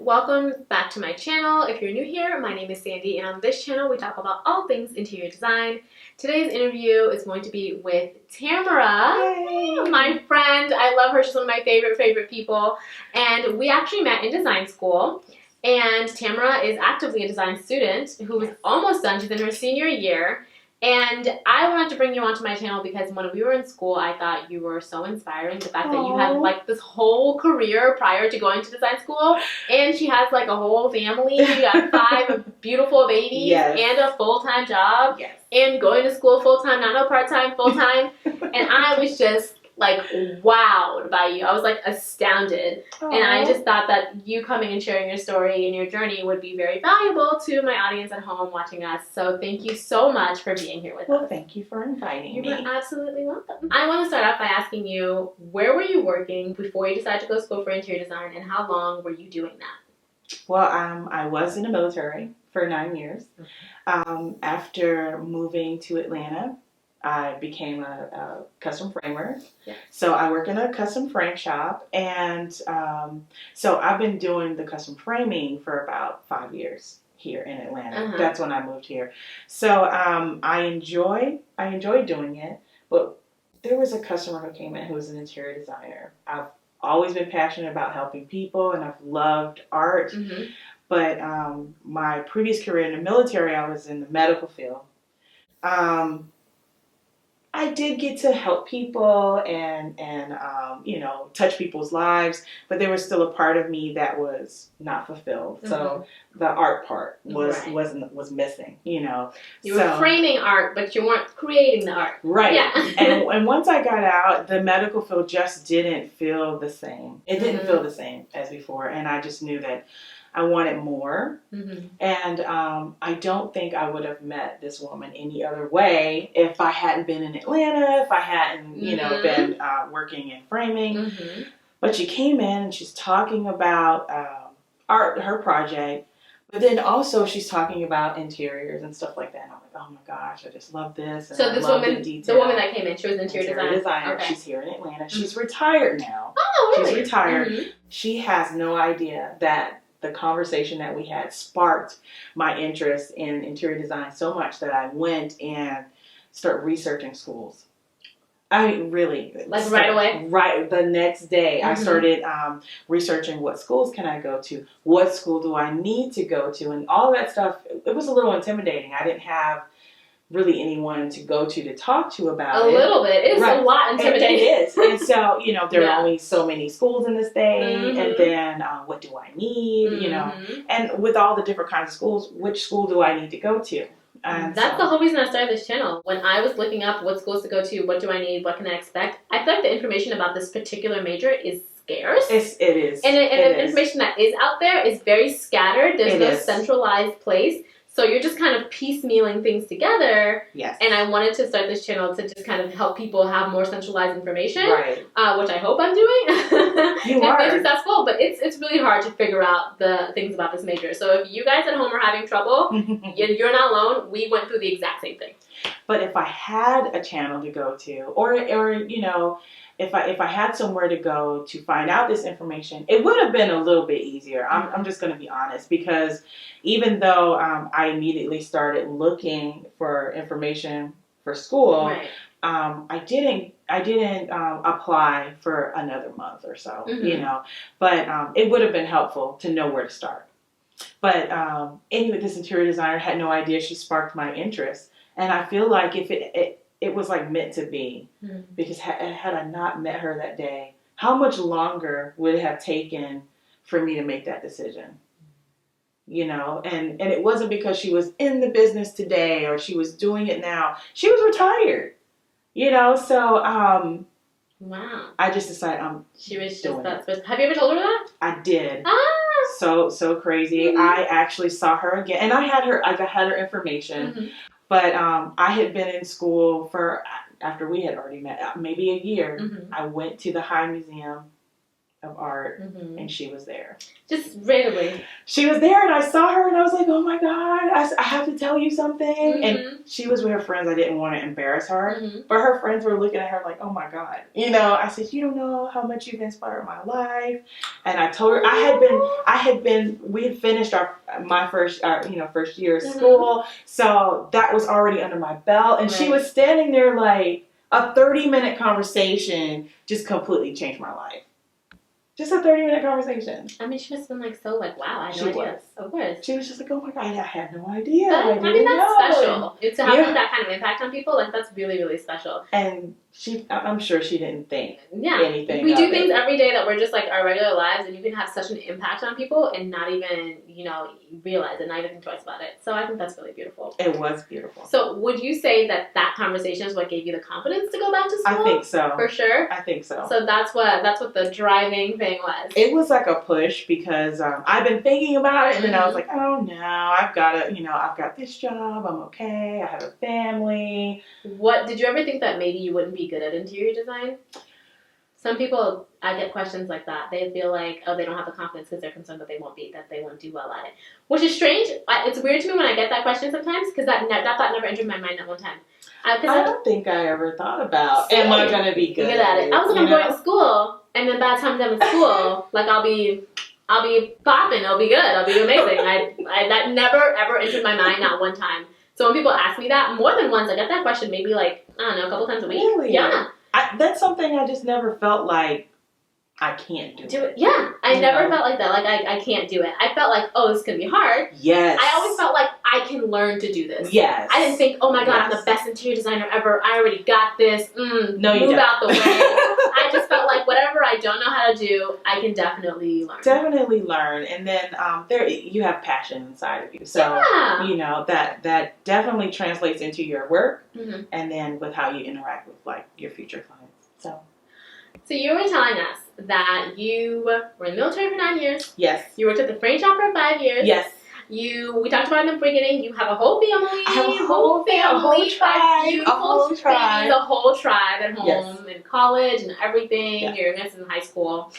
welcome back to my channel. If you're new here, my name is Sandy, and on this channel we talk about all things interior design. Today's interview is going to be with Tamara, my friend. I love her. She's one of my favorite people, and we actually met in design school. And Tamara is actively a design student who is almost done. She's in her senior year. And I wanted to bring you onto my channel because when we were in school, I thought you were so inspiring. The fact that you had like this whole career prior to going to design school, and she has like a whole family. You got 5 beautiful babies and a full-time job and going to school full-time, not no part-time, full-time. And I was just like wowed by you. I was like astounded. And I just thought that you coming and sharing your story and your journey would be very valuable to my audience at home watching us. So thank you so much for being here with us. Well, thank you for inviting me. You're absolutely welcome. I want to start off by asking you, where were you working before you decided to go to school for interior design, and how long were you doing that? Well, I was in the military for 9 years. After moving to Atlanta, I became a custom framer. So I work in a custom frame shop, and so I've been doing the custom framing for about 5 years here in Atlanta. That's when I moved here. So I enjoy doing it, but there was a customer who came in who was an interior designer. I've always been passionate about helping people, and I've loved art. But my previous career in the military, I was in the medical field. I did get to help people and you know, touch people's lives, but there was still a part of me that was not fulfilled. So the art part was missing. You know, you were framing art, but you weren't creating the art. Right. Yeah. and once I got out, the medical field just didn't feel the same. It didn't feel the same as before, and I just knew that I wanted more, and I don't think I would have met this woman any other way if I hadn't been in Atlanta, if I hadn't, you know, been working in framing. But she came in and she's talking about art, her project, but then also she's talking about interiors and stuff like that. And I'm like, oh my gosh, I just love this. And so this woman, the woman that came in, she was an interior designer. Okay. She's here in Atlanta. She's retired now. Oh, really? She's retired. She has no idea that the conversation that we had sparked my interest in interior design so much that I went and started researching schools. I mean, really. Like right away? Right. The next day, I started researching what schools can I go to? What school do I need to go to? And all that stuff. It was a little intimidating. I didn't have really anyone to go to talk to about it. A little bit. It's a lot intimidating. It is. And so, you know, there are only so many schools in this day. And then what do I need? You know, and with all the different kinds of schools, which school do I need to go to? And that's the whole reason I started this channel. When I was looking up what schools to go to, what do I need, what can I expect, I feel like the information about this particular major is scarce. It is. And the information that is out there is very scattered. There's no centralized place. So you're just kind of piecemealing things together. Yes. And I wanted to start this channel to just kind of help people have more centralized information. Right. Which I hope I'm doing. You are. And be successful. But it's really hard to figure out the things about this major. So if you guys at home are having trouble, you're not alone. We went through the exact same thing. But if I had a channel to go to, or you know, if I had somewhere to go to find out this information, it would have been a little bit easier. I'm just going to be honest, because even though I immediately started looking for information for school, I didn't apply for another month or so, you know. But it would have been helpful to know where to start. But anyway, this interior designer had no idea she sparked my interest, and I feel like if it was like meant to be, because had I not met her that day, how much longer would it have taken for me to make that decision? You know, and it wasn't because she was in the business today or she was doing it now. She was retired, you know, so wow. I just decided she was just that special. Have you ever told her that? I did. So crazy. I actually saw her again, and I had her information. But I had been in school after we had already met, maybe a year. I went to the High Museum of art, and she was there. Just randomly. She was there, and I saw her, and I was like, oh my God, I have to tell you something. And she was with her friends. I didn't want to embarrass her, but her friends were looking at her like, oh my God. You know, I said, you don't know how much you've inspired my life. And I told her, we had finished my first year of school. So that was already under my belt. And she was standing there like a 30-minute conversation just completely changed my life. Just a 30-minute conversation. I mean, she must have been like, so like, wow, I had no idea. Of course. She was just like, oh my God, I had no idea. But, I mean, that's special. To have that kind of impact on people, like, that's really, really special. And I'm sure she didn't think anything. We do things every day that we're just like our regular lives, and you can have such an impact on people and not even, realize it, not even think twice about it. So I think that's really beautiful. It was beautiful. So would you say that conversation is what gave you the confidence to go back to school? I think so. For sure? I think so. So that's what the driving thing was. It was like a push because I've been thinking about it, and then I was like, oh no, I've got this job, I'm okay, I have a family. What did you ever think that maybe you wouldn't be good at interior design? Some people, I get questions like that. They feel like, oh, they don't have the confidence because they're concerned that they won't do well at it. Which is strange. It's weird to me when I get that question sometimes because that thought never entered my mind at one time. I don't think I ever thought about, am I going to be good at it? I was like, I'm going to school, and then by the time I'm in school, like I'll be popping, it'll be good, I'll be amazing. That never ever entered my mind, not one time. So when people ask me that, more than once, I get that question maybe like, I don't know, a couple times a week. Really? Yeah. That's something I just never felt like I can't do it. Yeah, I never felt like that. Like I can't do it. I felt like, oh, this is gonna be hard. Yes. I always felt like I can learn to do this. Yes. I didn't think, oh my God, I'm the best interior designer ever. I already got this. No, you move don't. out the way. I just felt like whatever I don't know how to do, I can definitely learn. Definitely learn, and then you have passion inside of you. So that definitely translates into your work, and then with how you interact with like your future clients. So you were telling us that you were in the military for 9 years. Yes. You worked at the frame shop for 5 years. Yes. We talked about in the beginning, you have a whole family. I have a whole tribe. A whole tribe at home, in college and everything. Yeah. You're in high school.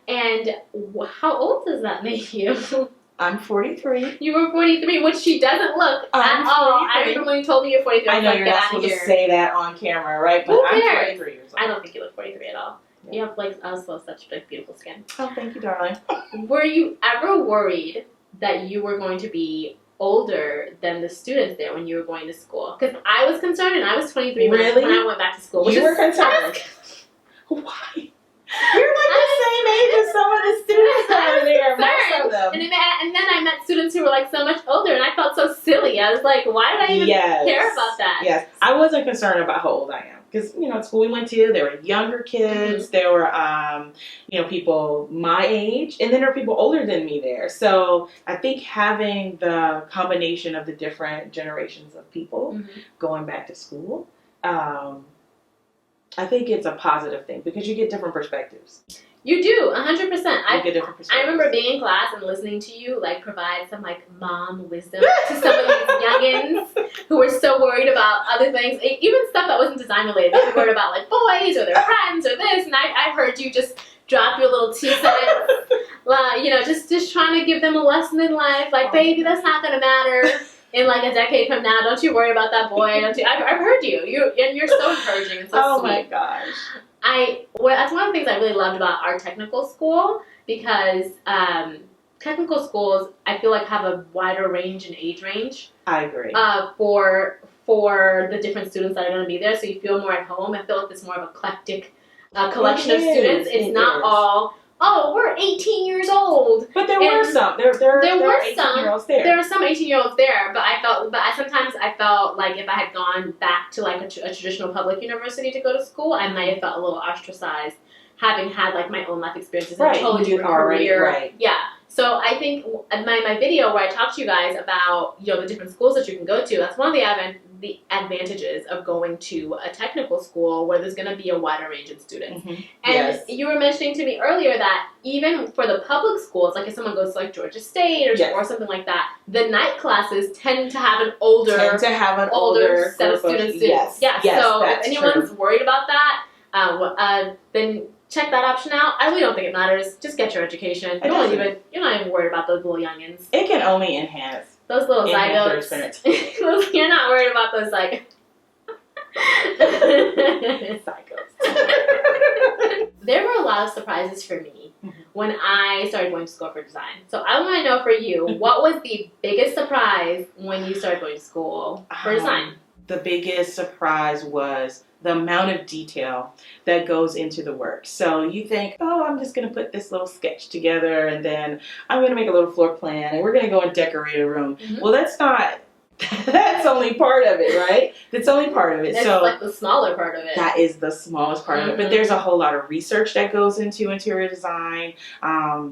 And how old does that make you? I'm 43. You were 43, which she doesn't look at all. I remember when you told me you're 43. I know you're not supposed to say that on camera, right? But I'm 43 years old. I don't think you look 43 at all. Yeah. You have also such beautiful skin. Oh, thank you, darling. Were you ever worried that you were going to be older than the students there when you were going to school? Because I was concerned, and I was 23 when I went back to school. You were concerned? Why? You're like the same age as some of the students over there, most of them. And then I met students who were like so much older, and I felt so silly. I was like, why did I even care about that? Yes, I wasn't concerned about how old I am. Because, at school we went to, there were younger kids, there were, people my age, and then there were people older than me there. So I think having the combination of the different generations of people going back to school, I think it's a positive thing because you get different perspectives. You do, 100%. You get different perspectives. I remember being in class and listening to you, provide some, mom wisdom to some of these youngins who were so worried about other things, even stuff that wasn't design related. They were worried about, boys or their friends or this, and I heard you just drop your little 2 cents, just trying to give them a lesson in life, baby, that's not going to matter. In a decade from now, don't you worry about that boy. Don't you? I've heard you. You're so encouraging and so sweet. My gosh. That's one of the things I really loved about our technical school because technical schools I feel like have a wider range and age range. I agree. For the different students that are going to be there, so you feel more at home. I feel like it's more of a eclectic collection of students. It's not all. Oh, we're 18 years old. But there were some. There were 18-year-olds there. There were some 18-year-olds there, but sometimes I felt like if I had gone back to a traditional public university to go to school, I might have felt a little ostracized, having had my own life experiences and totally different career. Right. Yeah. So I think my video where I talked to you guys about the different schools that you can go to, that's one of the advantages of going to a technical school where there's going to be a wider range of students. And you were mentioning to me earlier that even for the public schools, if someone goes to Georgia State or something like that, the night classes tend to have an older set of students. Yes, so if anyone's worried about that, then check that option out. I really don't think it matters. Just get your education. You're not even worried about those little youngins. It can only enhance. Those little zygotes. You're not worried about those zygotes. There were a lot of surprises for me when I started going to school for design. So I want to know for you, what was the biggest surprise when you started going to school for design? The biggest surprise was the amount of detail that goes into the work. So you think, oh, I'm just going to put this little sketch together and then I'm going to make a little floor plan and we're going to go and decorate a room. Well, that's only part of it, right? That's only part of it. It's so like the smaller part of it. That is the smallest part of it. But there's a whole lot of research that goes into interior design,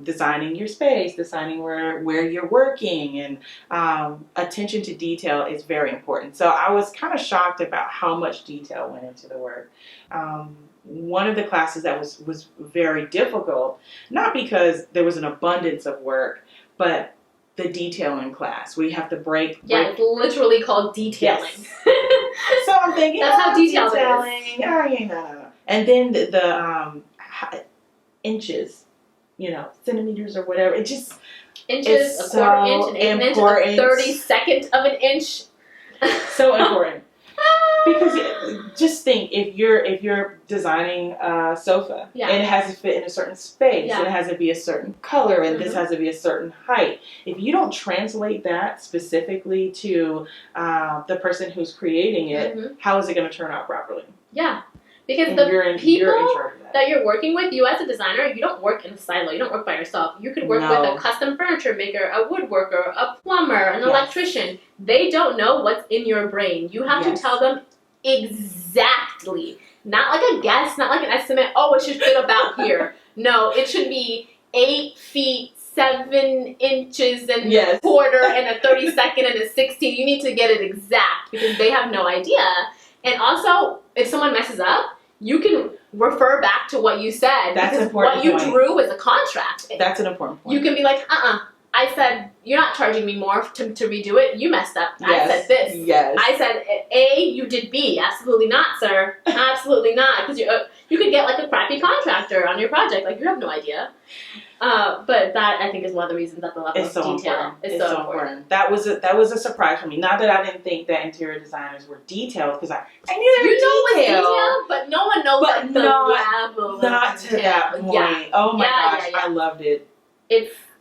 designing your space, designing where you're working, and attention to detail is very important. So I was kind of shocked about how much detail went into the work. One of the classes that was very difficult, not because there was an abundance of work, but the detailing class. We have to break. Yeah, it's literally called detailing. Yes. So I'm thinking, that's how detailed detailing. it is. Oh, yeah, no. And then the inches, centimeters or whatever. It just inches, a quarter inch, an important. Inch, a 32nd of an inch. So important. Because just think, if you're designing a sofa, it has to fit in a certain space, and it has to be a certain color, and this has to be a certain height. If you don't translate that specifically to the person who's creating it, how is it going to turn out properly? Yeah, because you're in charge of that you're working with, you as a designer, you don't work in a silo. You don't work by yourself. You could work with a custom furniture maker, a woodworker, a plumber, an electrician. They don't know what's in your brain. You have to tell them exactly. Not like a guess, not like an estimate. Oh, it should fit about here. No, it should be 8 feet, 7 inches and a quarter and a 32nd and a 16. You need to get it exact because they have no idea. And also, if someone messes up, you can refer back to what you said. That's an important point. What you drew was a contract. That's an important point. You can be like, I said, you're not charging me more to redo it. You messed up. Yes. I said this. Yes. I said A, you did B. Absolutely not, sir. Absolutely not. Because you could get like a crappy contractor on your project. Like, you have no idea. But that, I think, is one of the reasons that the level of detail is so important. That was a surprise for me. Not that I didn't think that interior designers were detailed, because I knew they were detailed, but no one knows the level. Not to that point. Yeah. Oh my gosh, I loved it.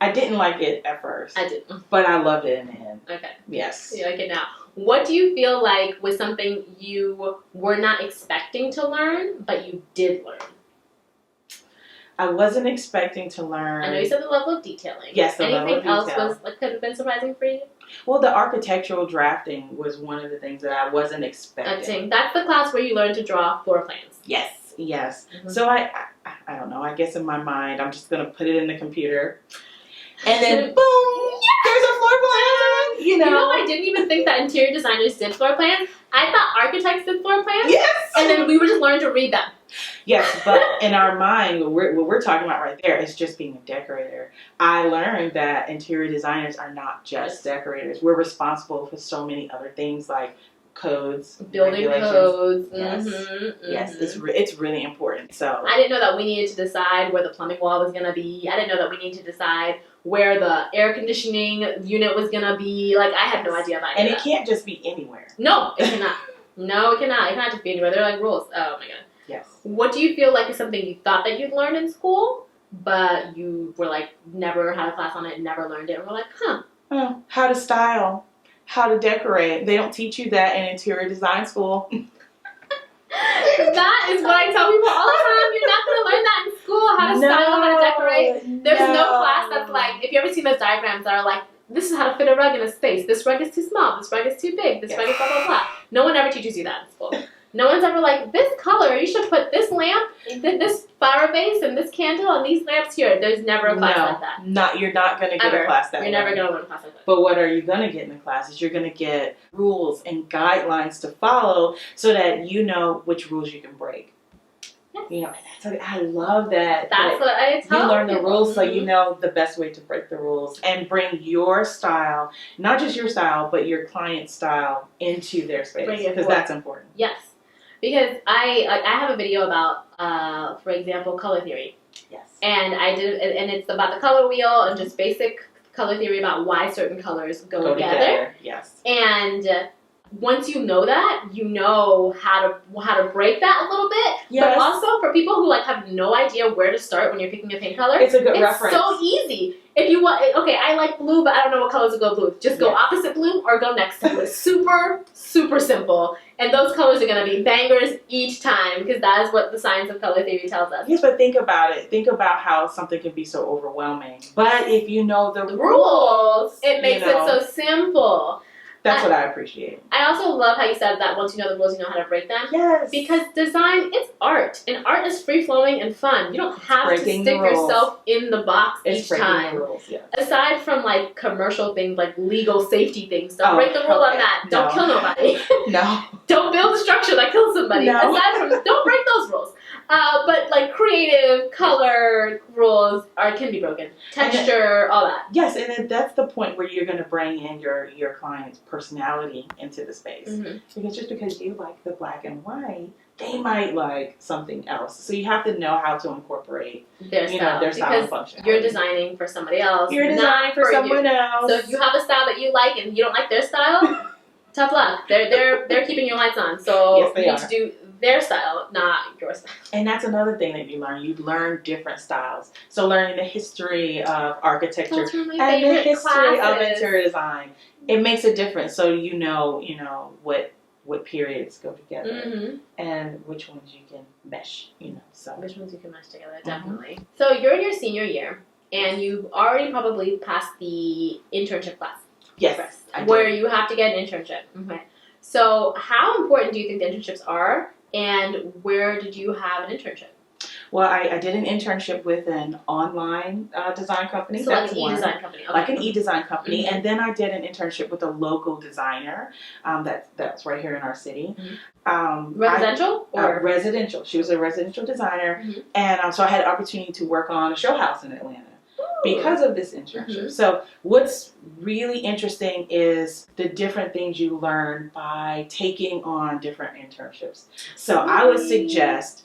I didn't like it at first. I didn't. But I loved it in the end. Okay. Yes. You like it now. What do you feel like was something you were not expecting to learn, but you did learn? I wasn't expecting to learn. I know you said the level of detailing. Yes, the level of detail. Anything else could have been surprising for you? Well, the architectural drafting was one of the things that I wasn't expecting. That's the class where you learn to draw floor plans. Yes. So I don't know. I guess in my mind, I'm just going to put it in the computer. And then, boom, there's a floor plan. You know, I didn't even think that interior designers did floor plans. I thought architects did floor plans. Yes. And then we were just learning to read them. Yes, but in our mind, what we're talking about right there is just being a decorator. I learned that interior designers are not just decorators. We're responsible for so many other things like codes, building codes. Yes, it's really important. So I didn't know that we needed to decide where the plumbing wall was going to be. I didn't know that we needed to decide where the air conditioning unit was going to be. Like, I had no idea about it. And it can't just be anywhere. No, it cannot. No, it cannot. It cannot just be anywhere. They're like rules. Oh my god. Yes. What do you feel like is something you thought that you'd learned in school, but you were like, never had a class on it, never learned it, and we're like, how to style, how to decorate. They don't teach you that in interior design school. That is what I tell people all the time. You're not going to learn that in school, how to style, how to decorate. There's no class that's like, if you ever seen those diagrams that are like, this is how to fit a rug in a space. This rug is too small. This rug is too big. This rug is blah, blah, blah. No one ever teaches you that in school. No one's ever like, this color, you should put this lamp, this flower vase, and this candle, and these lamps here. There's never a class like that. You're not going to get a class that way. You're never going to learn a class like that. But what are you going to get in the class is you're going to get rules and guidelines to follow so that you know which rules you can break. Yes. I love that. That's what I tell you learn the rules so you know the best way to break the rules and bring your style, not just your style, but your client's style into their space, because that's important. Yes. Because I have a video about, for example, color theory. Yes. And and it's about the color wheel and just basic color theory about why certain colors go together. Yes. And once you know that, you know how to break that a little bit. Yes. But also for people who like have no idea where to start when you're picking a paint color, it's a good reference. It's so easy. If you want, okay, I like blue, but I don't know what colors to go blue. Just go opposite blue or go next to blue. Super, super simple. And those colors are going to be bangers each time because that is what the science of color theory tells us. Yes, but think about it. Think about how something can be so overwhelming. But if you know the rules, it makes it so simple. That's what I appreciate. I also love how you said that once you know the rules, you know how to break them. Yes. Because design, it's art. And art is free-flowing and fun. You don't have to stick yourself in the box each time. The rules, yes. Aside from, like, commercial things, like legal safety things. Don't break the rule on that. No. Don't kill nobody. No. Don't build a structure that kills somebody. No. Aside from, don't break those rules. But, like, creative, color rules can be broken. Texture, all that. Yes, and then that's the point where you're going to bring in your client's personality into the space. Mm-hmm. Because just because you like the black and white, they might like something else. So you have to know how to incorporate their style and function. You're designing for somebody else. You're designing for someone else. So if you have a style that you like and you don't like their style, tough luck. They're keeping your lights on. So yes, you need to do their style, not your style. And that's another thing that you learn. You learn different styles. So learning the history of architecture and the history of interior design, it makes a difference. So you know what periods go together and which ones you can mesh. So which ones you can mesh together, definitely. So you're in your senior year, and you've already probably passed the internship class. Yes, where you have to get an internship. Okay. So how important do you think the internships are? And where did you have an internship? Well, I did an internship with an online design company. So like an e-design company. Okay. Like an e-design company. And then I did an internship with a local designer that's right here in our city. Residential? Residential. She was a residential designer. And so I had an opportunity to work on a show house in Atlanta. Because of this internship. So what's really interesting is the different things you learn by taking on different internships. So I would suggest,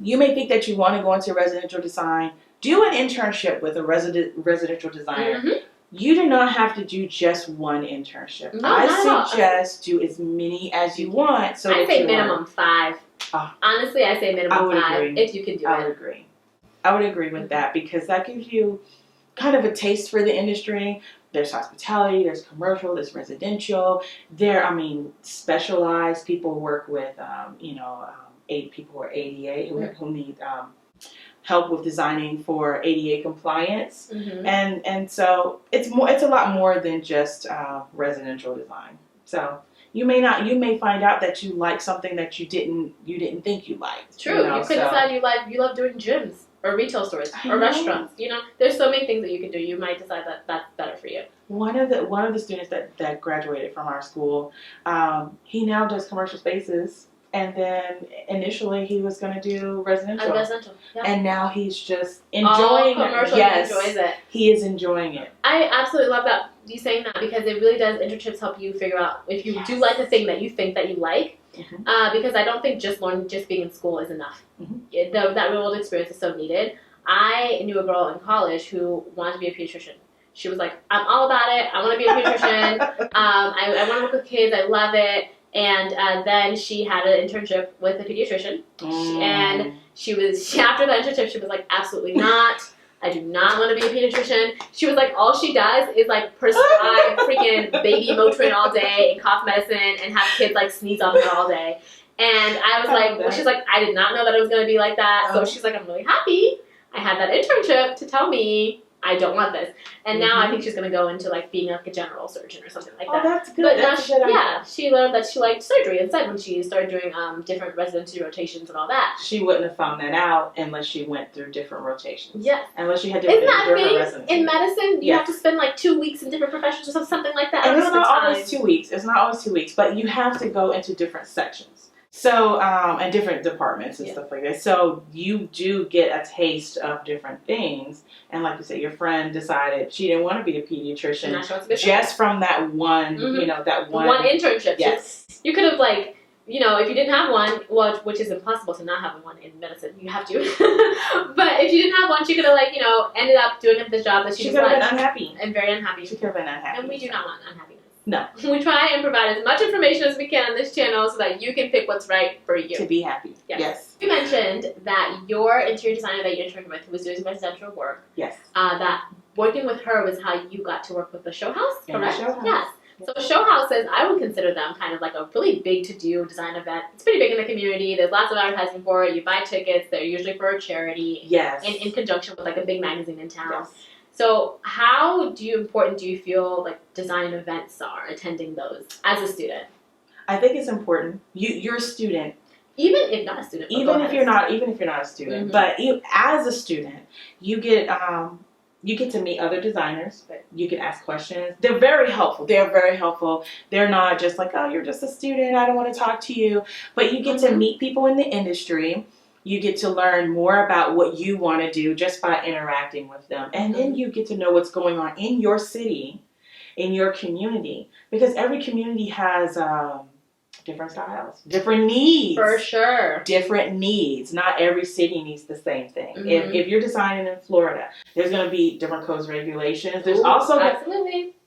you may think that you want to go into residential design, do an internship with a residential designer. You do not have to do just one internship. No, I suggest do as many as you want. So I'd say minimum 5. Honestly, I say minimum 5 if you can do it. I would agree. I would agree with that because that gives you kind of a taste for the industry. There's hospitality, there's commercial, there's residential. Specialized people work with, people who are ADA who need help with designing for ADA compliance, and so it's a lot more than just residential design. So you may find out that you like something that you didn't think you liked. True, you could decide you love doing gyms. Or retail stores, or restaurants. There's so many things that you can do. You might decide that that's better for you. One of the students that graduated from our school, he now does commercial spaces, and then initially he was going to do residential. And now he's just enjoying commercial. Yes, he enjoys it. He is enjoying it. I absolutely love that you saying that because it really does. Internships help you figure out if you do like the thing that you think that you like. Because I don't think just being in school is enough. That real world experience is so needed. I knew a girl in college who wanted to be a pediatrician. She was like, I'm all about it. I want to be a pediatrician. I want to work with kids. I love it. And then she had an internship with a pediatrician. And after that internship, she was like, absolutely not. I do not want to be a pediatrician. She was like, all she does is like prescribe freaking baby Motrin all day and cough medicine and have kids like sneeze on her all day. And I was like, she's like, I did not know that it was going to be like that. So she's like, I'm really happy I had that internship to tell me I don't want this. And now I think she's going to go into like being like a general surgeon or something like that. Oh, that's good. But that's now she learned that she liked surgery instead when she started doing different residency rotations and all that. She wouldn't have found that out unless she went through different rotations. Yes. Unless you had different residency. In medicine, you have to spend like 2 weeks in different professions or something like that. And it's not always 2 weeks. It's not always 2 weeks, but you have to go into different sections. So, and different departments and stuff like that. So you do get a taste of different things. And like you said, your friend decided she didn't want to be a pediatrician just from that one, that one internship. Yes. You could have like you know, if you didn't have one, well, which is impossible to not have one in medicine, you have to. But if you didn't have one, she could have, like, you know, ended up doing this job that she could just have liked. been unhappy. And very unhappy. She could have been unhappy. And we do not want unhappiness. No. We try and provide as much information as we can on this channel so that you can pick what's right for you. To be happy. Yes. You mentioned that your interior designer that you interned with, who was doing residential work, yes, that working with her was how you got to work with the show house, correct? Show house. Yes. So show houses, I would consider them kind of like a really big to-do design event. It's pretty big in the community. There's lots of advertising for it. You buy tickets. They're usually for a charity. Yes. And in conjunction with like a big magazine in town. Yes. So how important do you feel like design events are, attending those as a student? I think it's important. You're a student. Even if not a student. Even if you're not a student. But as a student, you get to meet other designers. You can ask questions. They're very helpful. They're not just like, oh, you're just a student, I don't want to talk to you. But you get to meet people in the industry. You get to learn more about what you want to do just by interacting with them. And then you get to know what's going on in your city, in your community. Because every community has different styles, different needs. For sure. Different needs. Not every city needs the same thing. If you're designing in Florida, there's going to be different codes, regulations. There's also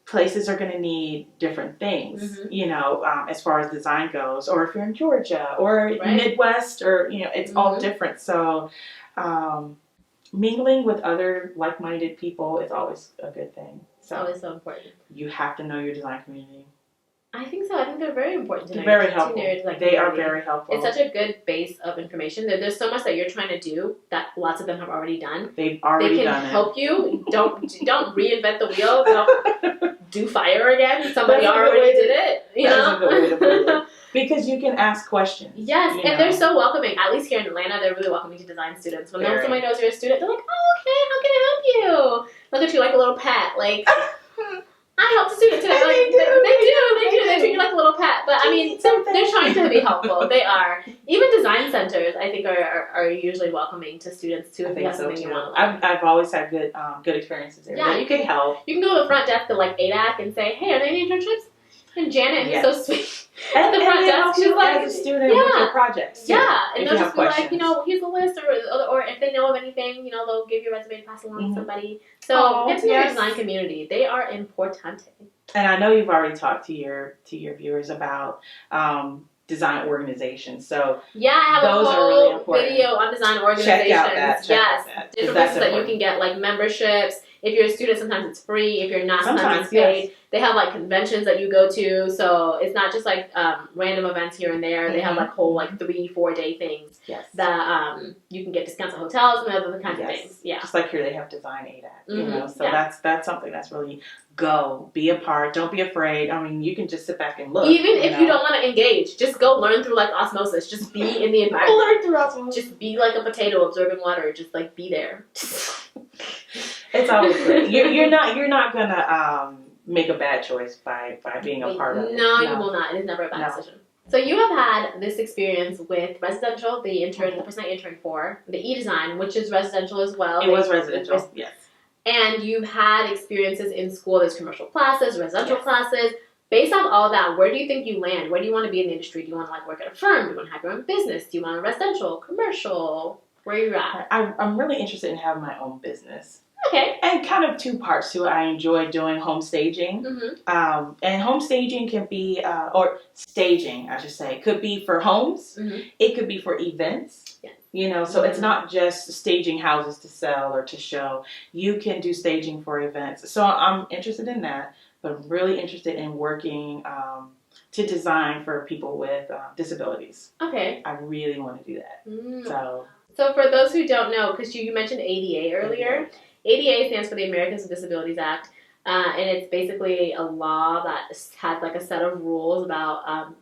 places are going to need different things, you know, as far as design goes. Or if you're in Georgia or Midwest, or, you know, it's all different. So mingling with other like-minded people is always a good thing. So it's always so important. You have to know your design community. I think so. I think they're very important. They're very helpful. They are very helpful. It's such a good base of information. There's so much that you're trying to do that lots of them have already done. They've already done it. They can help you. Don't reinvent the wheel. Don't do fire again. Somebody already did it. You know? That's a good way to put it. Because you can ask questions. Yes, and they're so welcoming. At least here in Atlanta, they're really welcoming to design students. When somebody knows you're a student, they're like, oh, okay, how can I help you? Look at you like a little pet. Like, I helped a student today. Like, they do. They treat you like a little pet. But I mean, they're trying to be helpful. They are. Even design centers, I think, are usually welcoming to students too. If they have something you want to learn. I've always had good experiences there. Yeah, you can help. You can go to the front desk at like ADAC and say, hey, are there any internships? And Janet, who's so sweet, at the front desk, she's like, as a student with your projects. Too, and they'll just be like, you know, here's a list, or if they know of anything, you know, they'll give you a resume to pass along to somebody. So get to know your design community. They are important. And I know you've already talked to your viewers about design organizations. So I have a whole video on design organizations. Check out that. Different places that you can get like memberships. If you're a student, sometimes it's free. If you're not, sometimes it's paid. Yes. They have like conventions that you go to, so it's not just like random events here and there. They have like whole like 3-4 day things that you can get discounts at hotels and other kinds of things. Yeah, just like here they have Design ADAC, you know. So that's something that's really be a part. Don't be afraid. I mean, you can just sit back and look. Even if you don't want to engage, just go learn through like osmosis. Just be in the environment. Learn through osmosis. Just be like a potato absorbing water. Just like be there. It's always great. You're not gonna make a bad choice by being a part of it. No, you will not. It is never a bad decision. So you have had this experience with residential, the person I interned for, the e-design, which is residential as well. It was residential, yes. And you've had experiences in school. There's commercial classes, residential classes. Based on all that, where do you think you land? Where do you want to be in the industry? Do you want to like work at a firm? Do you want to have your own business? Do you want a residential, commercial? Where are you at? I'm really interested in having my own business. Okay. And kind of two parts to it. I enjoy doing home staging. And home staging can be, or staging, I should say, could be for homes. It could be for events. Yes. You know, so it's not just staging houses to sell or to show. You can do staging for events. So I'm interested in that, but I'm really interested in working to design for people with disabilities. Okay. I really want to do that. So for those who don't know, because you mentioned ADA earlier, ADA stands for the Americans with Disabilities Act, and it's basically a law that has like a set of rules about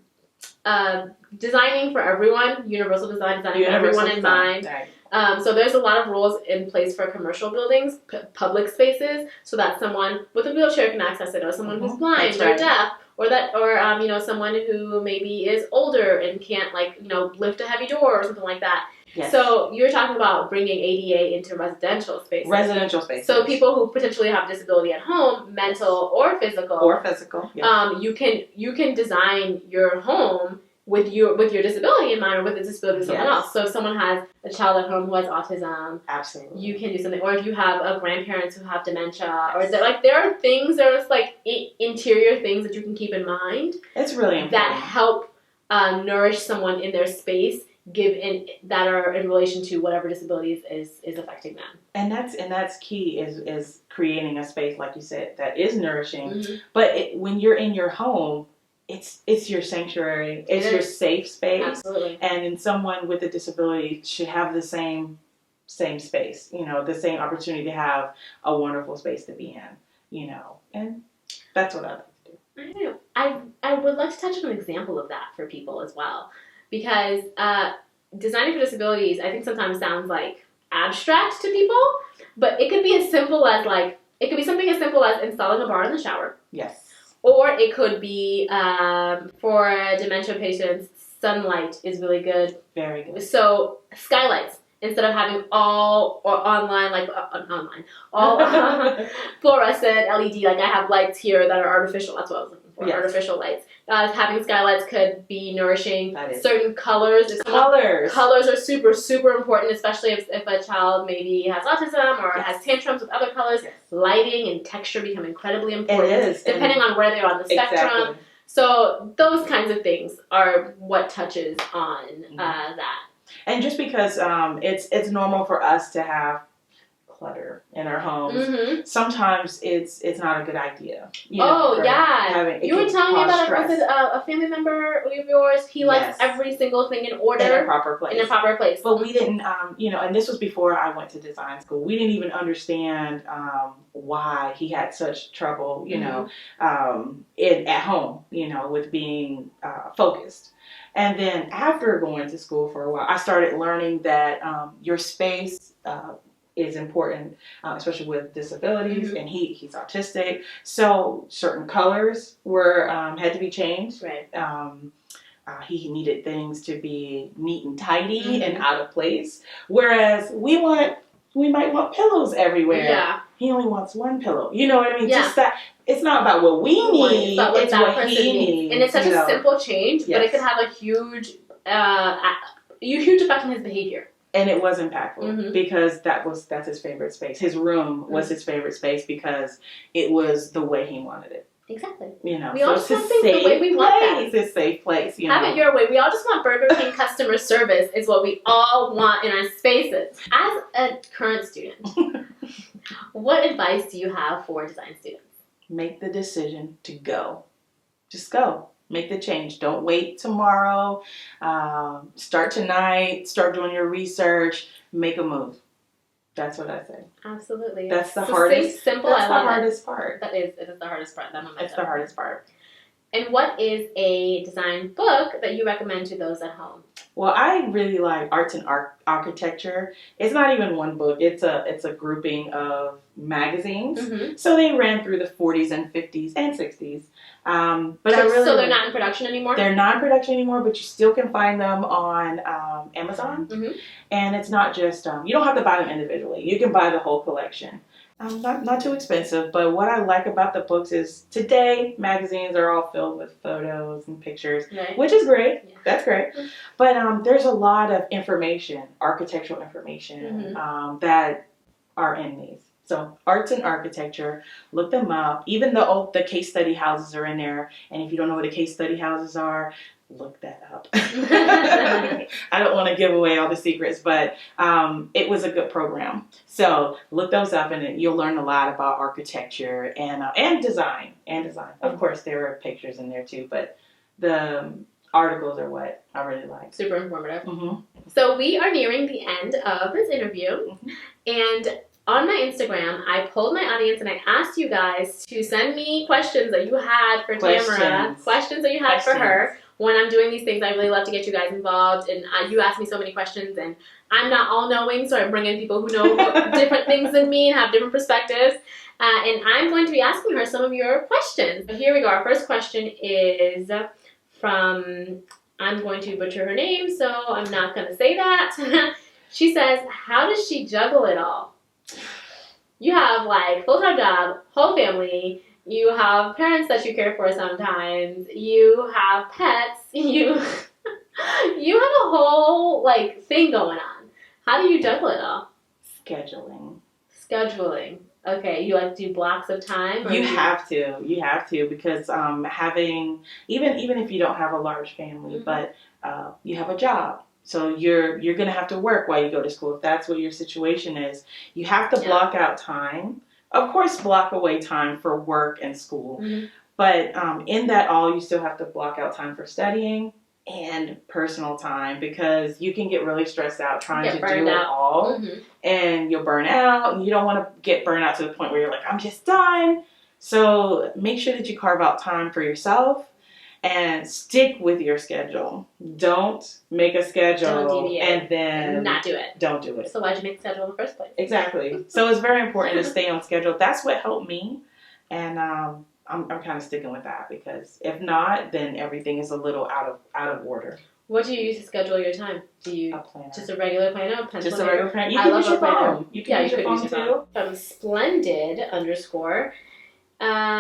designing for everyone, universal design, for everyone in mind. Right. So there's a lot of rules in place for commercial buildings, public spaces, so that someone with a wheelchair can access it, or someone who's blind or deaf, or you know, someone who maybe is older and can't lift a heavy door or something like that. Yes. So you're talking about bringing ADA into residential spaces. Residential spaces. So people who potentially have disability at home, mental or physical. Or physical. Yes. You can design your home with your disability in mind or with the disability of someone Yes. else. So if someone has a child at home who has autism, Absolutely. you can do something. Or if you have a grandparents who have dementia, or Yes. there are things, there's like interior things that you can keep in mind It's really important. that help nourish someone in their space, that are in relation to whatever disabilities is affecting them. And that's key is creating a space, like you said, that is nourishing. Mm-hmm. But when you're in your home, it's your sanctuary. It's your safe space. Absolutely. And someone with a disability should have the same space. The same opportunity to have a wonderful space to be in. And that's what I like to do. I know. I would like to touch on an example of that for people as well, because designing for disabilities, I think sometimes sounds like abstract to people, but it could be as simple as something as simple as installing a bar in the shower. Yes. Or it could be for dementia patients, sunlight is really good. Very good. So skylights, instead of having all fluorescent LED, like I have lights here that are artificial. That's what I was looking for. Yes. Artificial lights. Having skylights could be nourishing. Certain colors. Colors are super, super important, especially if a child maybe has autism or has tantrums with other colors. Yes. Lighting and texture become incredibly important. It is. Depending on where they are on the spectrum. Exactly. So those kinds of things are what touches on that. And just because it's normal for us to have clutter in our homes, mm-hmm. sometimes it's not a good idea. You were telling me about a family member of yours. He likes every single thing in order. In a proper place. But we didn't, and this was before I went to design school. We didn't even understand why he had such trouble, at home, with being focused. And then after going to school for a while, I started learning that your space is important, especially with disabilities, mm-hmm. and he's autistic. So certain colors had to be changed. Right. He needed things to be neat and tidy, mm-hmm. and out of place. Whereas we might want pillows everywhere. Yeah. He only wants one pillow. You know what I mean? Yeah. Just that. It's not about what we need. It's what he needs. And it's such a simple change, yes. but it could have a huge effect on his behavior. And it was impactful, mm-hmm. because that's his favorite space. His room was mm-hmm. his favorite space because it was the way he wanted it. Exactly. We all just want things the way we want that. It's a safe place. Have it your way. We all just want Burger King customer service is what we all want in our spaces. As a current student, what advice do you have for design students? Make the decision to go. Just go. Make the change. Don't wait tomorrow. Start tonight. Start doing your research. Make a move. That's what I say. Absolutely. That's the hardest. Simple. That's the hardest part. It is the hardest part. It's the hardest part. And what is a design book that you recommend to those at home? Well, I really like Arts and Architecture. It's not even one book. It's a grouping of magazines. Mm-hmm. So they ran through the 40s and 50s and 60s. So they're not in production anymore? They're not in production anymore, but you still can find them on Amazon. Mm-hmm. And it's not just, you don't have to buy them individually. You can buy the whole collection. Not too expensive, but what I like about the books is today magazines are all filled with photos and pictures, right. Which is great. Yeah. That's great. Mm-hmm. But there's a lot of information, architectural information, mm-hmm. That are in these. So Arts and Architecture, look them up. Even the case study houses are in there. And if you don't know what the case study houses are, look that up. I don't want to give away all the secrets, but it was a good program. So look those up, and you'll learn a lot about architecture and design. Of course, there are pictures in there too, but the articles are what I really like. Super informative. Mm-hmm. So we are nearing the end of this interview, mm-hmm. and on my Instagram, I polled my audience and I asked you guys to send me questions that you had for Tamara, questions that you had for her. When I'm doing these things, I really love to get you guys involved, and you ask me so many questions, and I'm not all-knowing, so I bring in people who know different things than me and have different perspectives, and I'm going to be asking her some of your questions. Here we go. Our first question is from, I'm going to butcher her name, so I'm not going to say that. She says, how does she juggle it all? You have full-time job, whole family, you have parents that you care for sometimes, you have pets, You have a whole like thing going on. How do you juggle it all? Scheduling. Scheduling. Okay, you like do blocks of time? Or You have to because having even if you don't have a large family, but you have a job, so you're gonna have to work while you go to school. If that's what your situation is, you have to block out time. Of course, block away time for work and school, but in that all, you still have to block out time for studying and personal time because you can get really stressed out trying to do it all and you'll burn out and you don't want to get burned out to the point where you're like, I'm just done. So make sure that you carve out time for yourself and stick with your schedule. Don't make a schedule and then not do it. Don't do it. So why'd you make a schedule in the first place? Exactly. So it's very important to stay on schedule. That's what helped me. And I'm kind of sticking with that because if not, then everything is a little out of order. What do you use to schedule your time? Do you a planner? Just a regular planner? Just a regular planner. You can use your phone. You can use your phone too. From Splendid _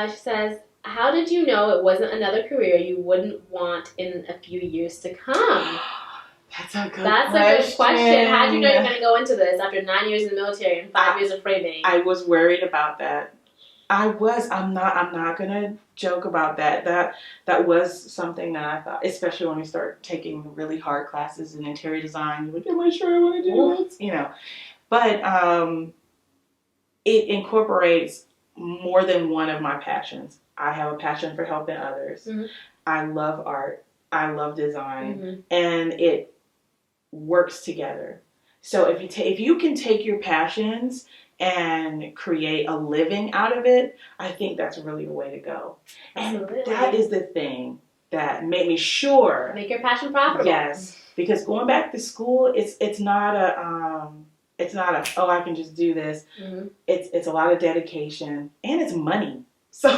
she says, how did you know it wasn't another career you wouldn't want in a few years to come? That's a good question. How did you know you're going to go into this after 9 years in the military and 5 years of framing? I was worried about that. I'm not gonna joke about that. That was something that I thought, especially when we start taking really hard classes in interior design. You're like, am I sure I want to do it? You know, but it incorporates more than one of my passions. I have a passion for helping others. I love art. I love design, and it works together. So if you can take your passions and create a living out of it, I think that's really the way to go. Absolutely. And that is the thing that made me sure. Make your passion profitable. Yes, because going back to school, it's not a oh, I can just do this. It's a lot of dedication and it's money. So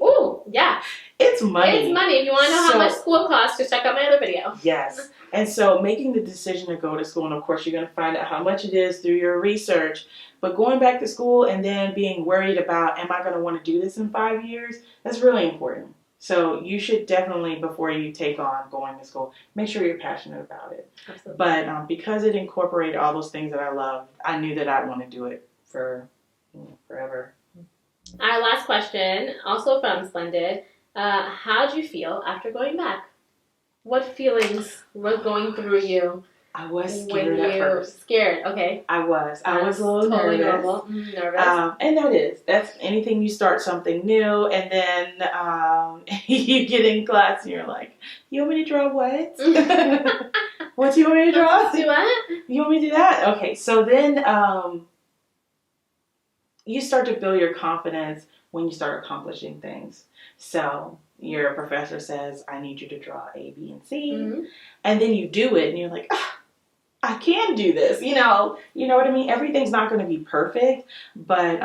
ooh, yeah. It's money. It's money. If you want to know how much school costs, just check out my other video. Yes. And so making the decision to go to school, and of course you're going to find out how much it is through your research, but going back to school and then being worried about, am I going to want to do this in 5 years? That's really important. So you should definitely, before you take on going to school, make sure you're passionate about it. Absolutely. But because it incorporated all those things that I love, I knew that I'd want to do it for forever. Our last question, also from Splendid. How did you feel after going back? What feelings were going through you? I was scared at first. Scared, okay. I was a little totally nervous. Normal. Nervous. And that's anything you start something new and then you get in class and you're like, you want me to draw what? What do you want me to draw? Do what? You want me to do that? Okay, so then you start to build your confidence when you start accomplishing things. So your professor says, I need you to draw A, B, and C. And then you do it and you're like, I can do this. You know what I mean? Everything's not going to be perfect, but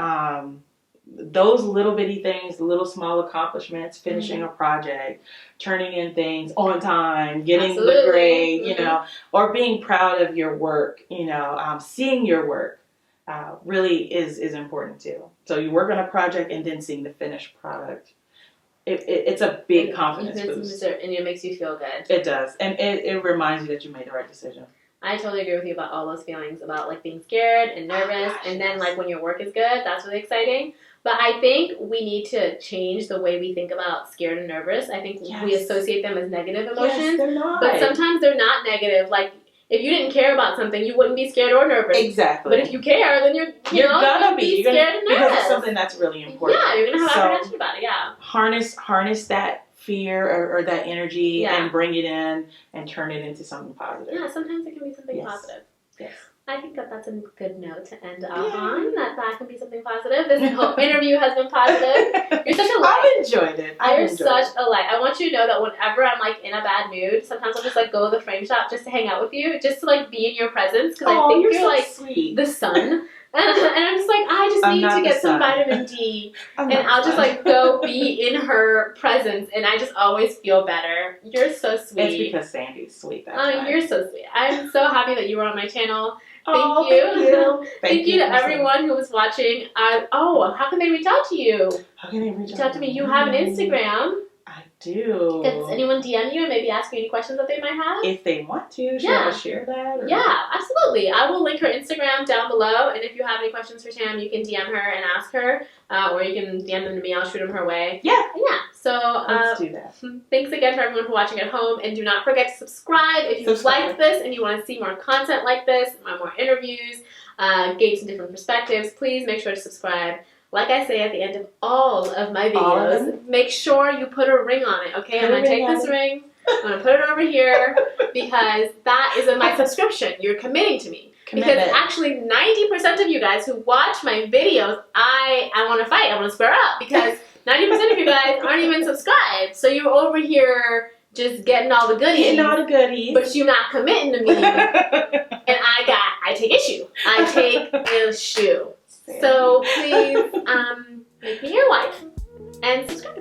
those little bitty things, little small accomplishments, finishing a project, turning in things on time, getting the grade, or being proud of your work, seeing your work really is important too. So you work on a project and then seeing the finished product. It's a big confidence boost. And it makes you feel good. It does. And it reminds you that you made the right decision. I totally agree with you about all those feelings about like being scared and nervous, and then like when your work is good, that's really exciting. But I think we need to change the way we think about scared and nervous. I think we associate them as negative emotions. Yes, they're not. But sometimes they're not negative. Like if you didn't care about something, you wouldn't be scared or nervous. Exactly. But if you care, then you're gonna be scared and nervous. Because it's something that's really important. Yeah, you're gonna have apprehension about it. Yeah. Harness that fear or that energy and bring it in and turn it into something positive. Yeah, sometimes it can be something positive. Yes. I think that's a good note to end off on. That can be something positive. This whole interview has been positive. You're such a light. I've enjoyed it. You're such a light. I want you to know that whenever I'm like in a bad mood, sometimes I'll just like go to the frame shop just to hang out with you, just to like be in your presence because I think you're so like sweet. The sun. And I'm just like, I just need to get some vitamin D. And I'll just like go be in her presence and I just always feel better. You're so sweet. It's because Sandy's sweet. You're so sweet. I'm so happy that you were on my channel. Thank you. Thank you to everyone who was watching. How can they reach out to you? How can they reach out to me? You have an Instagram. I do. Does anyone DM you and maybe ask you any questions that they might have? If they want to, should I share that? Or? Yeah, absolutely. I will link her Instagram down below, and if you have any questions for Tam, you can DM her and ask her, or you can DM them to me. I'll shoot them her way. Yeah. Yeah. So let's do that. Thanks again for everyone for watching at home, and do not forget to subscribe if you liked this and you want to see more content like this, more interviews, gain some different perspectives. Please make sure to subscribe. Like I say at the end of all of my videos, make sure you put a ring on it, okay? I'm going to take this ring, I'm going to put it over here, because that is my subscription. You're committing to me. Because actually 90% of you guys who watch my videos, I want to fight, I want to square up, because 90% of you guys aren't even subscribed. So you're over here just getting all the goodies. But you're not committing to me. And I take issue. I take issue. So please make me your wife and subscribe.